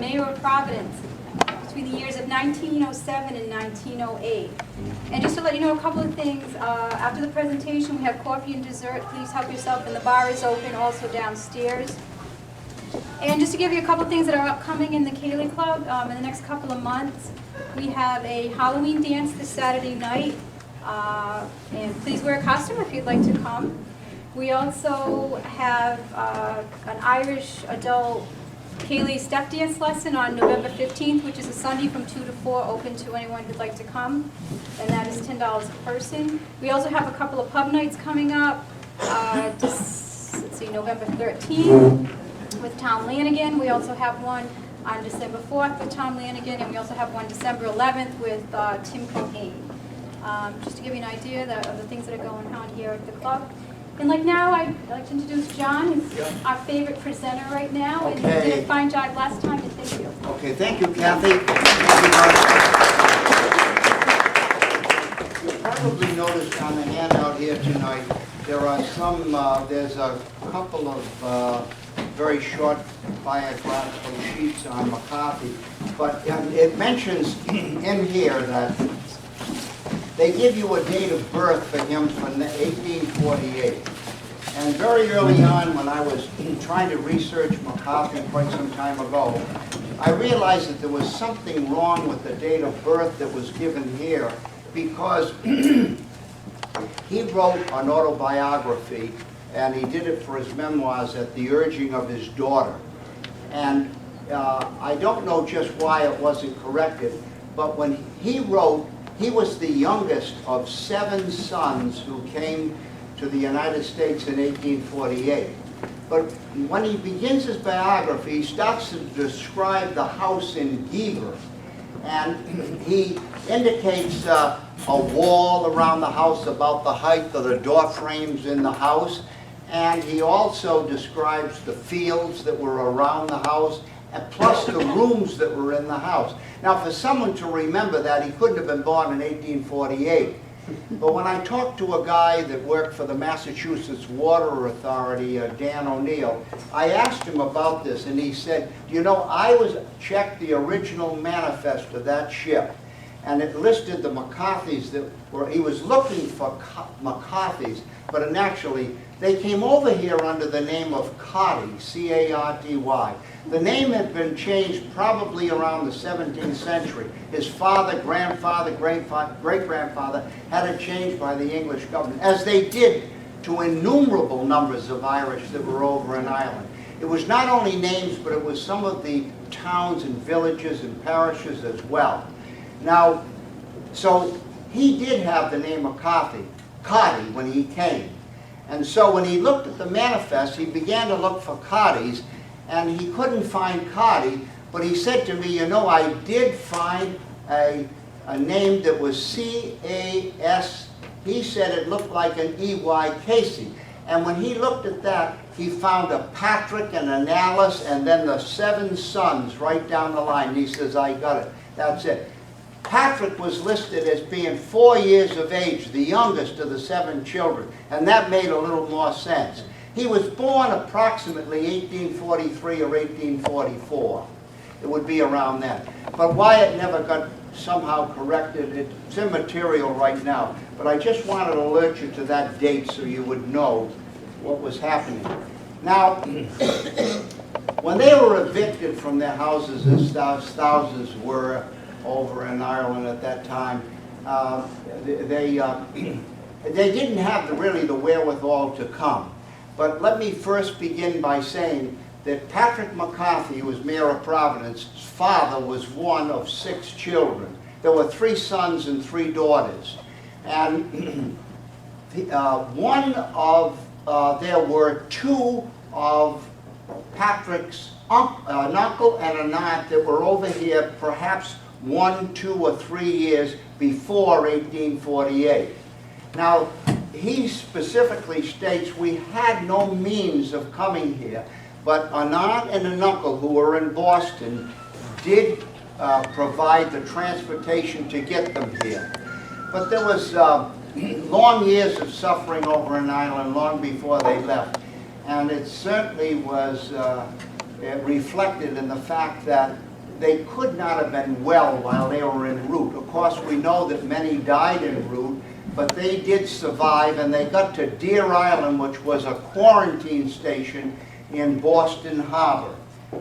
mayor of Providence between the years of 1907 and 1908. And just to let you know a couple of things, after the presentation we have coffee and dessert. Please help yourself, and the bar is open also downstairs. And just to give you a couple of things that are upcoming in the Cayley Club in the next couple of months, we have a Halloween dance this Saturday night. And please wear a costume if you'd like to come. We also have an Irish adult Cayley step dance lesson on November 15th, which is a Sunday from 2 to 4, open to anyone who'd like to come, and that is $10 a person. We also have a couple of pub nights coming up, let's see, November 13th with Tom Lanigan. We also have one on December 4th with Tom Lanigan, and we also have one December 11th with Tim Cohane. Just to give you an idea of the things that are going on here at the club. And like now, I'd like to introduce John. He's our favorite presenter right now, and he did a fine job last time, and thank you. Okay, thank you, Kathy. You probably noticed on the handout here tonight, there are some, there's a couple of very short biographical sheets on McCarthy, but it mentions in here that they give you a date of birth for him from 1848. And very early on, when I was trying to research McCarthy quite some time ago, I realized that there was something wrong with the date of birth that was given here, because he wrote an autobiography, and he did it for his memoirs at the urging of his daughter. And I don't know just why it wasn't corrected, but when he wrote, he was the youngest of 7 sons who came to the United States in 1848. But when he begins his biography, he starts to describe the house in Geaver. And he indicates a wall around the house about the height of the door frames in the house. And he also describes the fields that were around the house, and plus the rooms that were in the house. Now, for someone to remember that, he couldn't have been born in 1848. But when I talked to a guy that worked for the Massachusetts Water Authority, Dan O'Neill, I asked him about this, and he said, you know, I checked the original manifest of that ship, and it listed the McCarthys that were, he was looking for McCarthys, but actually, they came over here under the name of Carty, C-A-R-T-Y. The name had been changed probably around the 17th century. His father, grandfather, great-grandfather had it changed by the English government, as they did to innumerable numbers of Irish that were over in Ireland. It was not only names, but it was some of the towns and villages and parishes as well. Now, so he did have the name McCarthy, Carty, when he came. And so when he looked at the manifest, he began to look for Cartys, and he couldn't find Carty, but he said to me, you know, I did find a name that was C-A-S. He said it looked like an E-Y, Casey. And when he looked at that, he found a Patrick and an Alice, and then the 7 sons right down the line. And he says, I got it. That's it. Patrick was listed as being 4 years of age, the youngest of the 7 children, and that made a little more sense. He was born approximately 1843 or 1844. It would be around then. But why it never got somehow corrected, it's immaterial right now. But I just wanted to alert you to that date so you would know what was happening. Now, when they were evicted from their houses, as thousands were over in Ireland at that time, they didn't have really the wherewithal to come. But let me first begin by saying that Patrick McCarthy, who was mayor of Providence, his father was one of 6 children. There were 3 sons and 3 daughters. And there were 2 of Patrick's an uncle and an aunt that were over here perhaps 1, 2, or 3 years before 1848. Now, he specifically states we had no means of coming here, but an aunt and an uncle who were in Boston did provide the transportation to get them here. But there was long years of suffering over in Ireland long before they left, and it certainly was reflected in the fact that they could not have been well while they were en route. Of course, we know that many died en route, but they did survive, and they got to Deer Island, which was a quarantine station in Boston Harbor.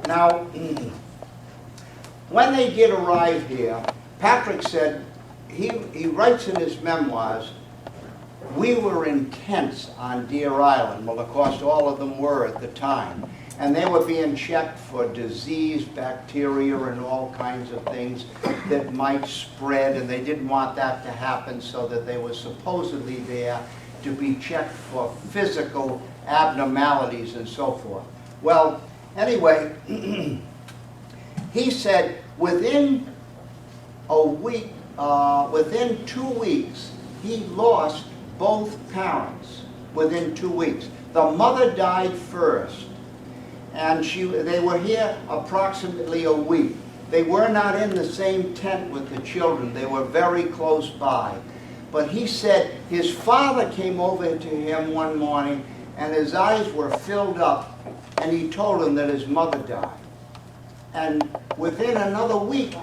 Now, when they did arrive here, Patrick said, he writes in his memoirs, we were in tents on Deer Island. Well, of course, all of them were at the time. And they were being checked for disease, bacteria, and all kinds of things that might spread, and they didn't want that to happen, so that they were supposedly there to be checked for physical abnormalities and so forth. Well, anyway, he said within a week, within 2 weeks, he lost both parents within 2 weeks. The mother died first, and they were here approximately a week. They were not in the same tent with the children. They were very close by. But he said his father came over to him one morning, and his eyes were filled up, and he told him that his mother died. And within another week,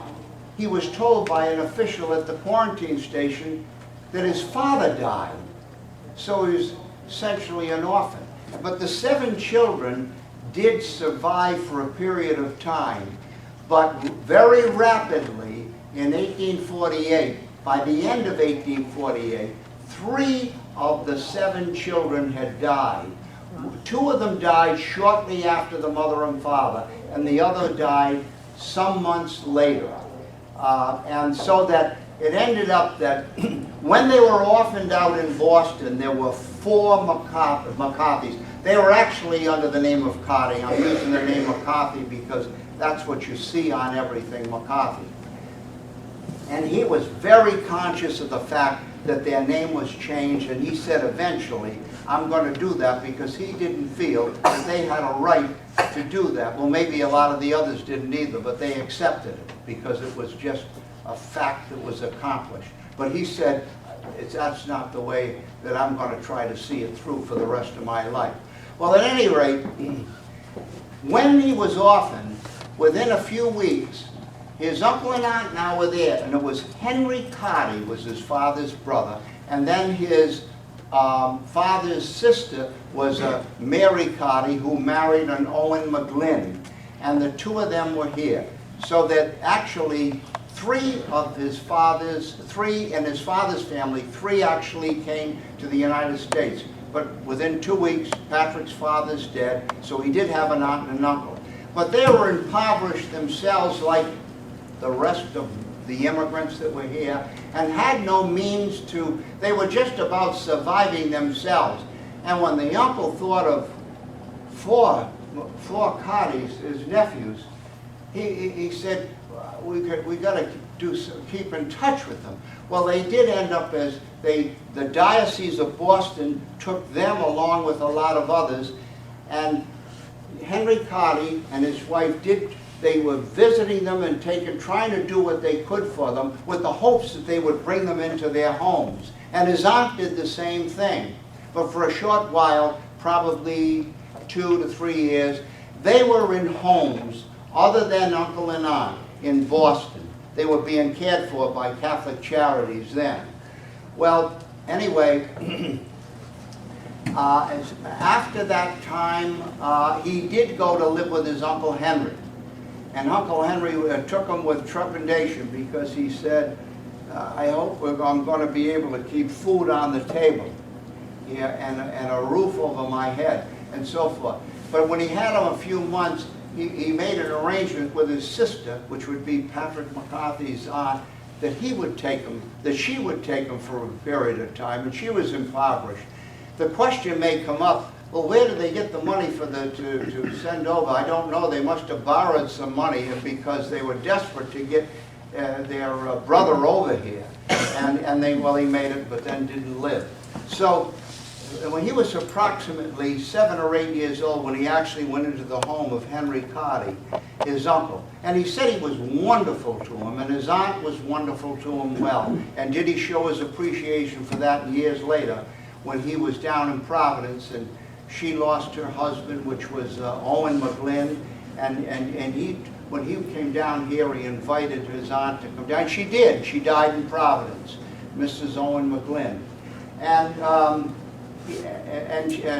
he was told by an official at the quarantine station that his father died. So he was essentially an orphan. But the 7 children did survive for a period of time, but very rapidly in 1848, by the end of 1848, 3 of the 7 children had died. 2 of them died shortly after the mother and father, and the other died some months later. And so that it ended up that when they were orphaned out in Boston, there were 4 McCarthys. They were actually under the name of Carty. I'm using the name McCarthy because that's what you see on everything, McCarthy. And he was very conscious of the fact that their name was changed, and he said eventually, I'm going to do that, because he didn't feel that they had a right to do that. Well, maybe a lot of the others didn't either, but they accepted it because it was just a fact that was accomplished. But he said, that's not the way that I'm going to try to see it through for the rest of my life. Well, at any rate, when he was orphaned, within a few weeks, his uncle and aunt now were there, and it was Henry Carty was his father's brother, and then his father's sister was Mary Carty, who married an Owen McGlynn, and the 2 of them were here. So that actually 3 in his father's family, 3 actually came to the United States. But within 2 weeks, Patrick's father's dead, so he did have an aunt and an uncle. But they were impoverished themselves like the rest of the immigrants that were here, and had no means to, they were just about surviving themselves. And when the uncle thought of 4 Cartys, his nephews, he said, we got to keep in touch with them. Well, they did end up as the Diocese of Boston took them along with a lot of others, and Henry Carty and his wife they were visiting them and trying to do what they could for them with the hopes that they would bring them into their homes. And his aunt did the same thing. But for a short while, probably 2 to 3 years, they were in homes other than uncle and aunt in Boston. They were being cared for by Catholic Charities then. Well, anyway, after that time, he did go to live with his Uncle Henry. And Uncle Henry took him with trepidation because he said, I hope I'm going to be able to keep food on the table, and a roof over my head, and so forth. But when he had him a few months, he made an arrangement with his sister, which would be Patrick McCarthy's aunt, that she would take him for a period of time, and she was impoverished. The question may come up, well, where did they get the money to send over? I don't know. They must have borrowed some money because they were desperate to get their brother over here. And he made it, but then didn't live. So when he was approximately 7 or 8 years old, when he actually went into the home of Henry Carty, his uncle, and he said he was wonderful to him, and his aunt was wonderful to him well. And did he show his appreciation for that years later when he was down in Providence, and she lost her husband, which was Owen McGlynn, and he when he came down here, he invited his aunt to come down. She did. She died in Providence, Mrs. Owen McGlynn. And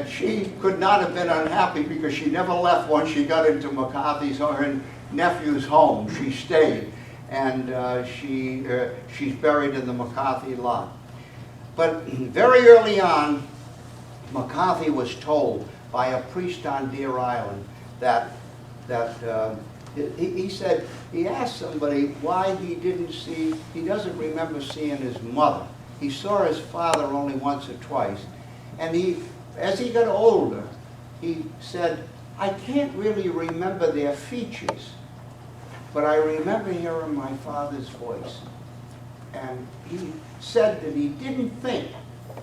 she could not have been unhappy because she never left once she got into McCarthy's, her nephew's home. She stayed, and she's buried in the McCarthy lot. But very early on, McCarthy was told by a priest on Deer Island that he said, he asked somebody why he doesn't remember seeing his mother. He saw his father only once or twice. And as he got older, he said, I can't really remember their features, but I remember hearing my father's voice. And he said that he didn't think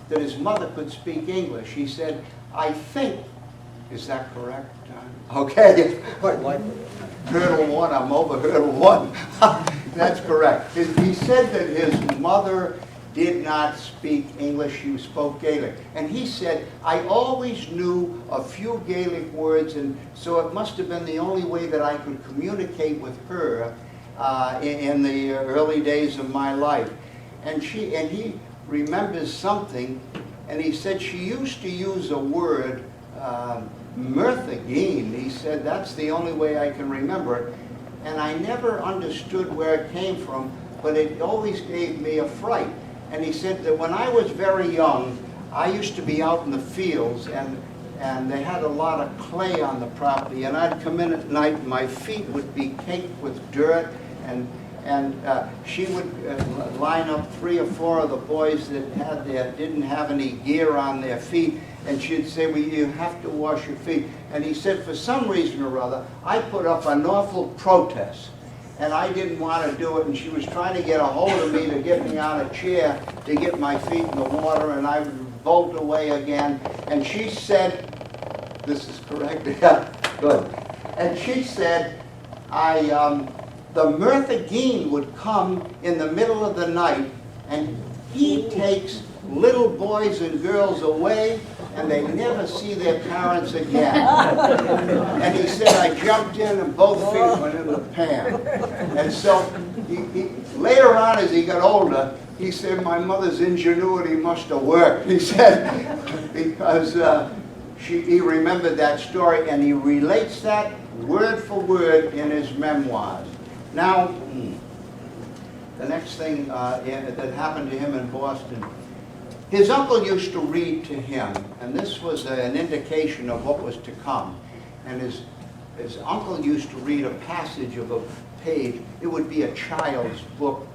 that his mother could speak English. He said, I think, is that correct, John? Okay. Hurdle one, I'm over hurdle one. That's correct. He said that his mother did not speak English, she spoke Gaelic. And he said, I always knew a few Gaelic words, and so it must have been the only way that I could communicate with her in the early days of my life. And he remembers something, and he said she used to use a word, mirthageen. He said, that's the only way I can remember it. And I never understood where it came from, but it always gave me a fright. And he said that when I was very young, I used to be out in the fields, and they had a lot of clay on the property, and I'd come in at night, and my feet would be caked with dirt, and she would line up 3 or 4 of the boys that didn't have any gear on their feet, and she'd say, well, you have to wash your feet. And he said, for some reason or other, I put up an awful protest. And I didn't want to do it, and she was trying to get a hold of me to get me on a chair to get my feet in the water, and I would bolt away again. And she said, this is correct? Yeah, good. And she said, the Mirthageen would come in the middle of the night, and he takes little boys and girls away, and they never see their parents again. And he said, I jumped in and both feet went in the pan. And so later on, as he got older, he said, my mother's ingenuity must have worked. He said, because he remembered that story, and he relates that word for word in his memoirs. Now, the next thing that happened to him in Boston, his uncle used to read to him, and this was an indication of what was to come. And his uncle used to read a passage of a page. It would be a child's book.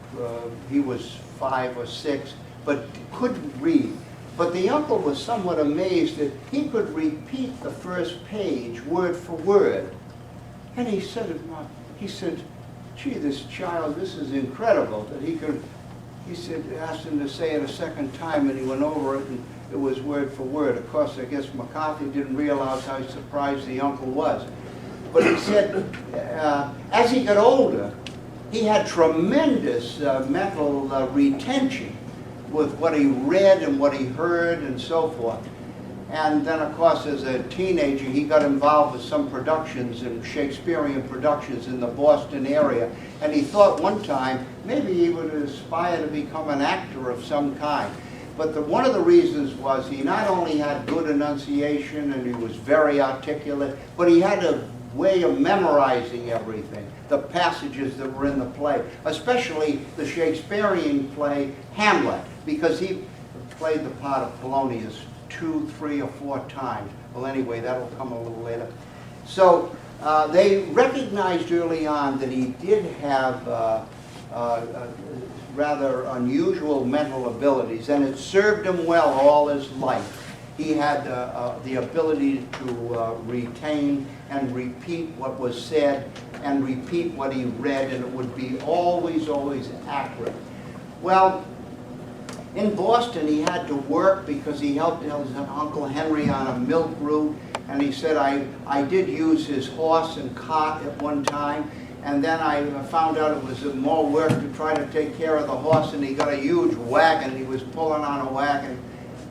He was 5 or 6, but couldn't read. But the uncle was somewhat amazed that he could repeat the first page word for word. And he said, gee, this child, this is incredible that he could. He said, asked him to say it a second time, and he went over it, and it was word for word. Of course, I guess McCarthy didn't realize how surprised the uncle was. But he said, as he got older, he had tremendous mental retention with what he read and what he heard and so forth. And then, of course, as a teenager, he got involved with some productions and Shakespearean productions in the Boston area. And he thought one time maybe he would aspire to become an actor of some kind. But one of the reasons was he not only had good enunciation and he was very articulate, but he had a way of memorizing everything, the passages that were in the play, especially the Shakespearean play Hamlet, because he played the part of Polonius 2, 3, or 4 times. Well, anyway, that'll come a little later. So they recognized early on that he did have rather unusual mental abilities, and it served him well all his life. He had the ability to retain and repeat what was said and repeat what he read, and it would be always, always accurate. Well, in Boston, he had to work because he helped his Uncle Henry on a milk route, and he said, I did use his horse and cart at one time, and then I found out it was more work to try to take care of the horse, and he got a huge wagon. He was pulling on a wagon,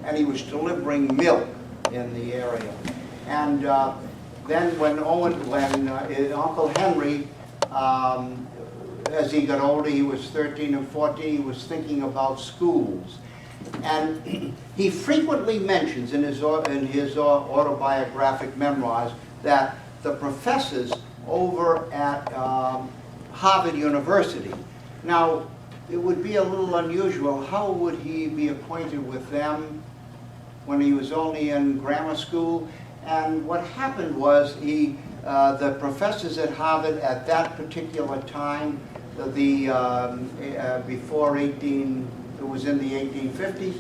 and he was delivering milk in the area. And then when Uncle Henry as he got older, he was 13 and 14, he was thinking about schools. And he frequently mentions in his autobiographic memoirs that the professors over at Harvard University. Now, it would be a little unusual. How would he be acquainted with them when he was only in grammar school? And what happened was the professors at Harvard at that particular time, before it was in the 1850s,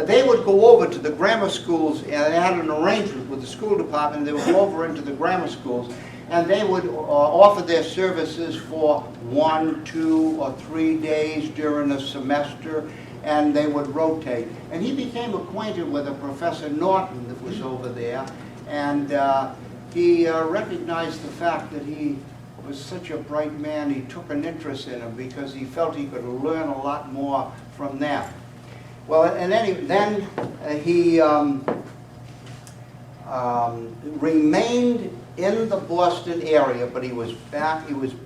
they would go over to the grammar schools, and they had an arrangement with the school department. They would go over into the grammar schools, and they would offer their services for 1, 2, or 3 days during a semester, and they would rotate. And he became acquainted with a Professor Norton that was over there, and he recognized the fact that he was such a bright man. He took an interest in him because he felt he could learn a lot more from them. Well, and then he remained in the Boston area, but he was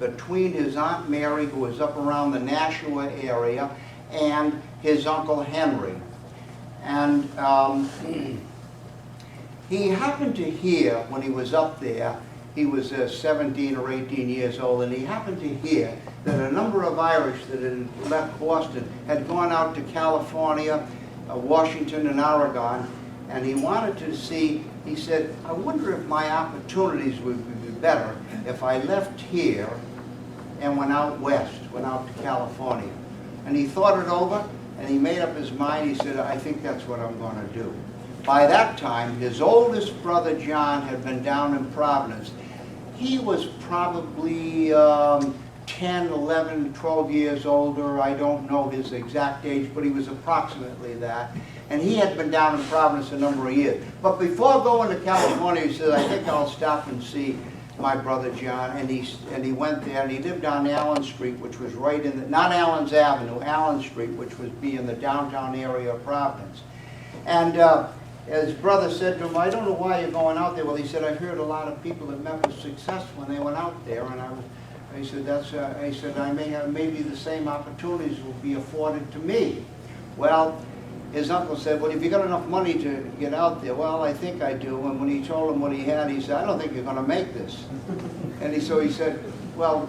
between his Aunt Mary, who was up around the Nashua area, and his Uncle Henry. And he happened to hear, when he was up there, he was 17 or 18 years old, and he happened to hear that a number of Irish that had left Boston had gone out to California, Washington, and Oregon, and he wanted to see, he said, I wonder if my opportunities would be better if I left here and went out west, went out to California. And he thought it over, and he made up his mind. He said, I think that's what I'm going to do. By that time, his oldest brother, John, had been down in Providence. He was probably 10, 11, 12 years older. I don't know his exact age, but he was approximately that. And he had been down in Providence a number of years. But before going to California, he said, I think I'll stop and see my brother John. And he went there, and he lived on Allen Street, which was right in the, not Allen's Avenue, Allen Street, which would be in the downtown area of Providence. And his brother said to him, I don't know why you're going out there. Well, he said, I've heard a lot of people that met with success when they went out there, and he said, I may have, maybe the same opportunities will be afforded to me. Well, his uncle said, well, if you got enough money to get out there, well, I think I do. And when he told him what he had, he said, I don't think you're going to make this. And so he said, well,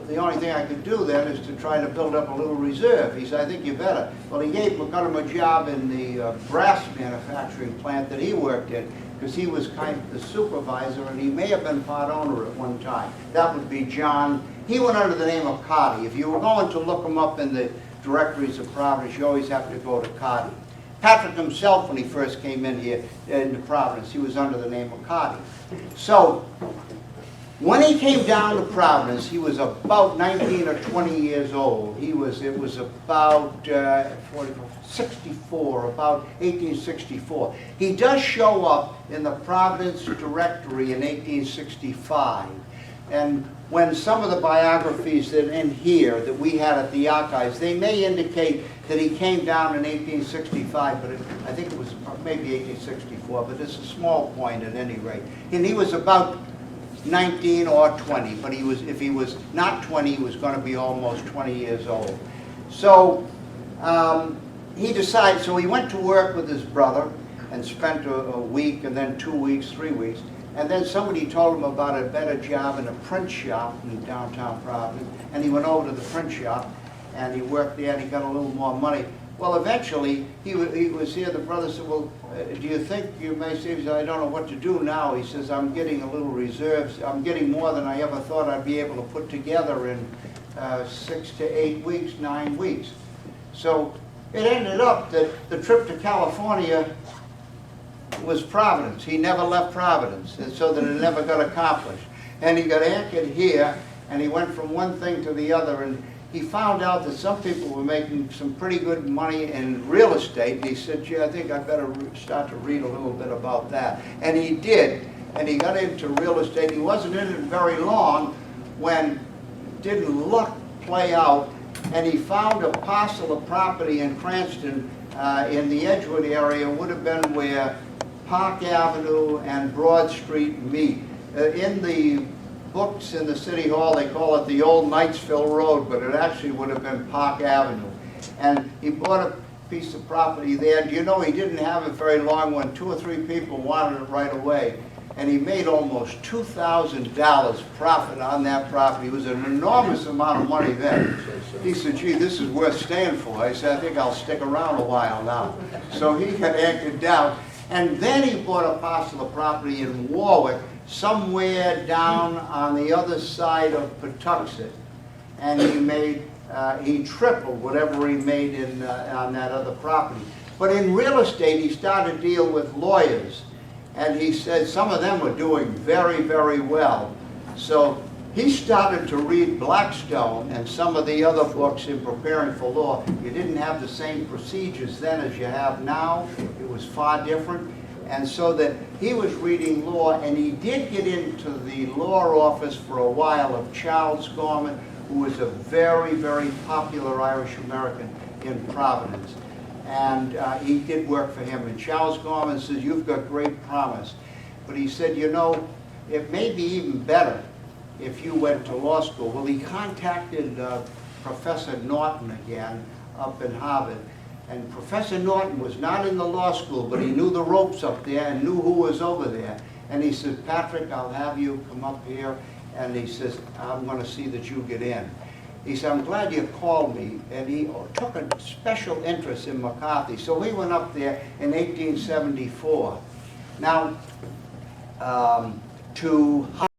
the only thing I could do then is to try to build up a little reserve. He said, I think you better. Well, got him a job in the brass manufacturing plant that he worked in, because he was kind of the supervisor, and he may have been part owner at one time. That would be John. He went under the name of Cotty. If you were going to look him up in the directories of Providence, you always have to go to Cotty. Patrick himself, when he first came in here into Providence, he was under the name of Cotty. So, when he came down to Providence, he was about 19 or 20 years old. It was about 64, about 1864. He does show up in the Providence directory in 1865. And when some of the biographies that are in here that we had at the archives, they may indicate that he came down in 1865, but I think it was maybe 1864, but it's a small point at any rate. And he was about 19 or 20, but if he was not 20, he was going to be almost 20 years old. So he decided, so he went to work with his brother and spent a week, and then 2 weeks, 3 weeks, and then somebody told him about a better job in a print shop in downtown Providence, and he went over to the print shop, and he worked there, and he got a little more money. Well, eventually, he was here. The brother said, well, do you think you may save? He said, I don't know what to do now. He says, I'm getting a little reserves. I'm getting more than I ever thought I'd be able to put together in 6 to 8 weeks, 9 weeks. So it ended up that the trip to California was Providence. He never left Providence, and so that it never got accomplished. And he got anchored here, and he went from one thing to the other, and he found out that some people were making some pretty good money in real estate. He said, gee, I think I better start to read a little bit about that. And he did, and he got into real estate. He wasn't in it very long when didn't luck play out, and he found a parcel of property in Cranston in the Edgewood area, would have been where Park Avenue and Broad Street meet. In the books in the City Hall. They call it the old Knightsville Road, but it actually would have been Park Avenue. And he bought a piece of property there. Do you know he didn't have it very long when 2 or 3 people wanted it right away? And he made almost $2,000 profit on that property. It was an enormous amount of money then. He said, gee, this is worth staying for. I said, I think I'll stick around a while now. So he got acted down. And then he bought a parcel of property in Warwick, somewhere down on the other side of Patuxent. And he made, he tripled whatever he made on that other property. But in real estate, he started to deal with lawyers. And he said some of them were doing very, very well. So he started to read Blackstone and some of the other books in preparing for law. You didn't have the same procedures then as you have now. It was far different. And so that he was reading law, and he did get into the law office for a while of Charles Gorman, who was a very, very popular Irish American in Providence. And he did work for him. And Charles Gorman says, you've got great promise. But he said, you know, it may be even better if you went to law school. Well, he contacted Professor Norton again up in Harvard. And Professor Norton was not in the law school, but he knew the ropes up there and knew who was over there. And he said, Patrick, I'll have you come up here. And he says, I'm going to see that you get in. He said, I'm glad you called me. And he took a special interest in McCarthy. So we went up there in 1874. Now, to